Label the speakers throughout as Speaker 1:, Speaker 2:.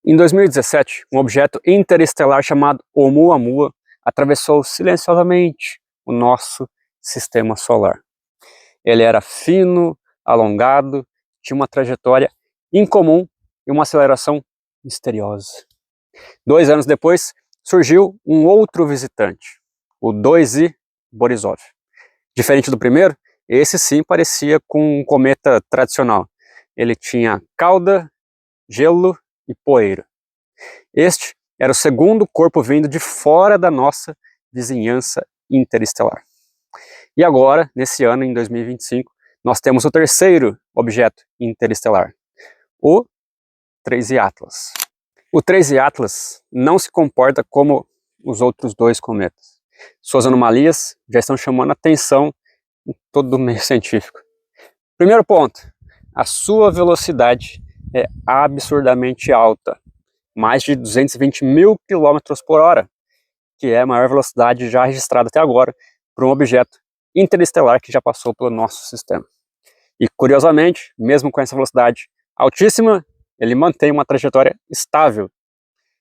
Speaker 1: Em 2017, um objeto interestelar chamado Oumuamua atravessou silenciosamente o nosso sistema solar. Ele era fino, alongado, tinha uma trajetória incomum e uma aceleração misteriosa. 2 anos depois, surgiu um outro visitante, o 2I Borisov. Diferente do primeiro, esse sim parecia com um cometa tradicional. Ele tinha cauda, gelo e poeira. Este era o segundo corpo vindo de fora da nossa vizinhança interestelar. E agora, nesse ano, em 2025, nós temos o terceiro objeto interestelar, o 3I Atlas. O 3I Atlas não se comporta como os outros dois cometas. Suas anomalias já estão chamando a atenção em todo o meio científico. Primeiro ponto, a sua velocidade é absurdamente alta, mais de 220 mil quilômetros por hora, que é a maior velocidade já registrada até agora para um objeto interestelar que já passou pelo nosso sistema. E curiosamente, mesmo com essa velocidade altíssima, ele mantém uma trajetória estável,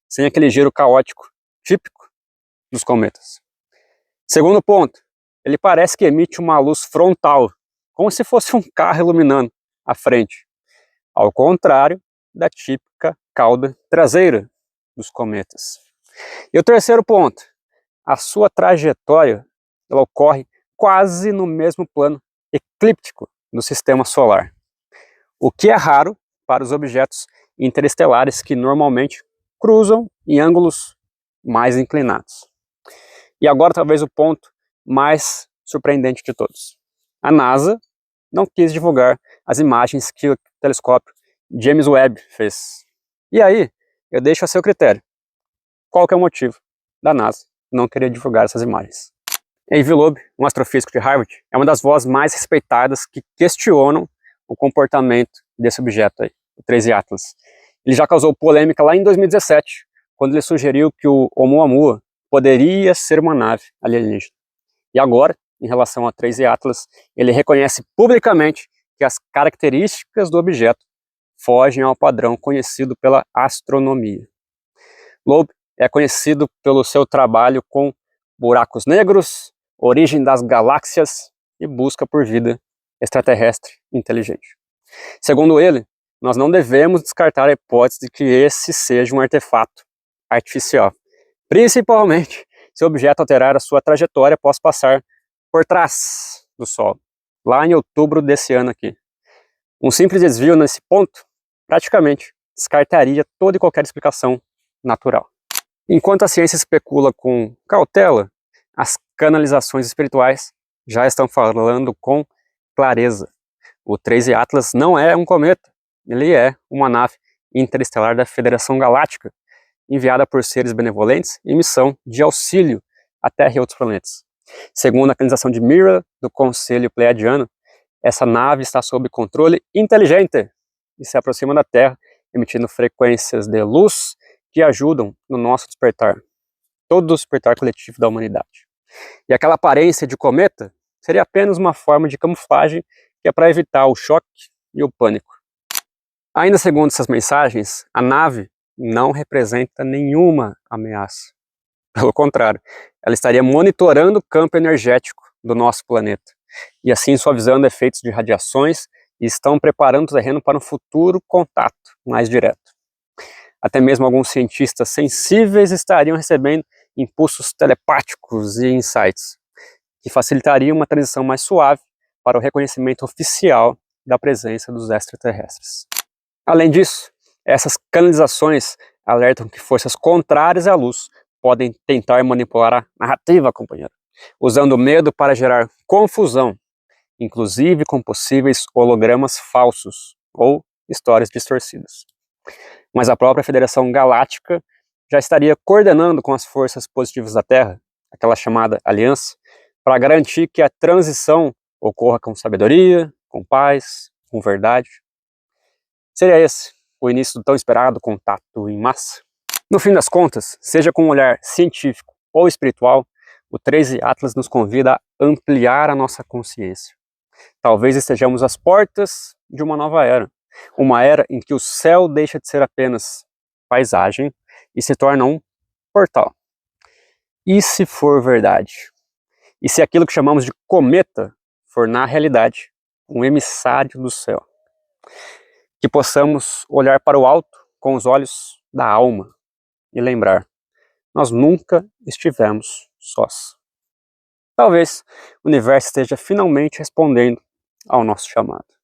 Speaker 1: sem aquele giro caótico típico dos cometas. Segundo ponto, ele parece que emite uma luz frontal, como se fosse um carro iluminando à frente, ao contrário da típica cauda traseira dos cometas. E o terceiro ponto, a sua trajetória ela ocorre quase no mesmo plano eclíptico do sistema solar, o que é raro para os objetos interestelares que normalmente cruzam em ângulos mais inclinados. E agora talvez o ponto mais surpreendente de todos. A NASA não quis divulgar as imagens que o telescópio James Webb fez. E aí, eu deixo a seu critério. Qual que é o motivo da NASA não querer divulgar essas imagens? Avi Loeb, um astrofísico de Harvard, é uma das vozes mais respeitadas que questionam o comportamento desse objeto aí, o 3I Atlas. Ele já causou polêmica lá em 2017, quando ele sugeriu que o Oumuamua poderia ser uma nave alienígena. E agora, em relação ao 3I Atlas, ele reconhece publicamente que as características do objeto fogem ao padrão conhecido pela astronomia. Loeb é conhecido pelo seu trabalho com buracos negros, origem das galáxias e busca por vida extraterrestre inteligente. Segundo ele, nós não devemos descartar a hipótese de que esse seja um artefato artificial, principalmente se o objeto alterar a sua trajetória após passar por trás do Sol, lá em outubro desse ano aqui. Um simples desvio nesse ponto, praticamente, descartaria toda e qualquer explicação natural. Enquanto a ciência especula com cautela, as canalizações espirituais já estão falando com clareza. O 3I Atlas não é um cometa, ele é uma nave interestelar da Federação Galáctica, enviada por seres benevolentes em missão de auxílio à Terra e outros planetas. Segundo a canalização de Mira, do Conselho Pleiadiano, essa nave está sob controle inteligente e se aproxima da Terra, emitindo frequências de luz que ajudam no nosso despertar, todo o despertar coletivo da humanidade. E aquela aparência de cometa seria apenas uma forma de camuflagem que é para evitar o choque e o pânico. Ainda segundo essas mensagens, a nave não representa nenhuma ameaça. Pelo contrário, ela estaria monitorando o campo energético do nosso planeta e assim suavizando efeitos de radiações e estão preparando o terreno para um futuro contato mais direto. Até mesmo alguns cientistas sensíveis estariam recebendo impulsos telepáticos e insights, que facilitariam uma transição mais suave para o reconhecimento oficial da presença dos extraterrestres. Além disso, essas canalizações alertam que forças contrárias à luz podem tentar manipular a narrativa, companheiro, usando o medo para gerar confusão, inclusive com possíveis hologramas falsos ou histórias distorcidas. Mas a própria Federação Galáctica já estaria coordenando com as forças positivas da Terra, aquela chamada aliança, para garantir que a transição ocorra com sabedoria, com paz, com verdade. Seria esse o início do tão esperado contato em massa? No fim das contas, seja com um olhar científico ou espiritual, o 3I Atlas nos convida a ampliar a nossa consciência. Talvez estejamos às portas de uma nova era em que o céu deixa de ser apenas paisagem e se torna um portal. E se for verdade? E se aquilo que chamamos de cometa for, na realidade, um emissário do céu? Que possamos olhar para o alto com os olhos da alma e lembrar, nós nunca estivemos sós. Talvez o universo esteja finalmente respondendo ao nosso chamado.